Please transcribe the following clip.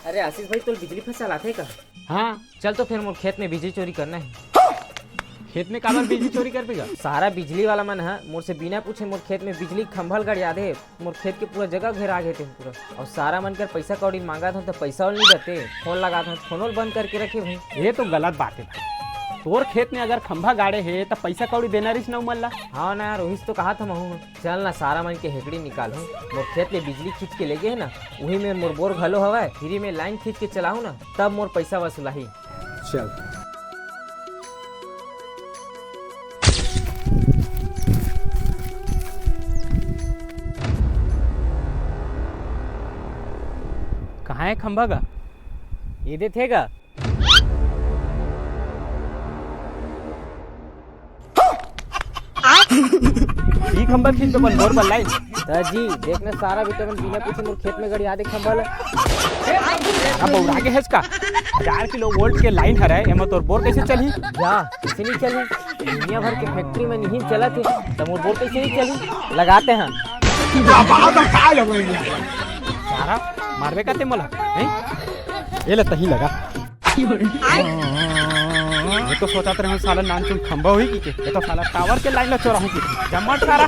अरे आशीष भाई, तो बिजली फसल आते का? हाँ चल तो फिर मोर खेत में बिजली चोरी करना है। खेत में काबर बिजली चोरी कर पेगा? सारा बिजली वाला मन है मोर से बिना पूछे मोर खेत में बिजली खंभल गड़ यादे, मोर खेत के पूरा जगह घेरा गए थे पूरा। और सारा मन कर पैसा कौड़ी मांगा था तो पैसा नहीं देते, फोन लगा था फोन बंद करके रखे भाई। ये तो गलत बात है भाई। तोर खेत में अगर खंभा गाड़े है तो पैसा कौड़ी देना रिस न मल्ला। हाँ ना रोहित तो कहा था महू, चल ना सारा मन के हेकड़ी निकालू, मोर खेत में बिजली खींच के ले गए है ना, वही में मोर बोर घलो हवा फ्री में लाइन खींच के चलाऊ ना, तब मोर पैसा वसूलाही। चल कहाँ है खंभा का? ये दे थे का? ई खंभा खींच तो बन बोर बल्लाई। जी देखने सारा विटामिन बिना पूछे मोर खेत में गड़ी आधे खंभल। अब उड़ा के है इसका 1000 किलो वोल्ट के लाइन हरे एमा तोर बोर कैसे चली? जा कैसे नहीं चली, दुनिया भर के फैक्ट्री में नहीं चला थे तो मोर बोर कैसे नहीं चली? लगाते हैं सारा मारवे का ते मला नहीं ये ले तही लगा। ये तो सोचा रहे साला नान तुम खंभा हुई की के ये तो साला टावर के लाइन ला चोरा हूं की जमट सारा।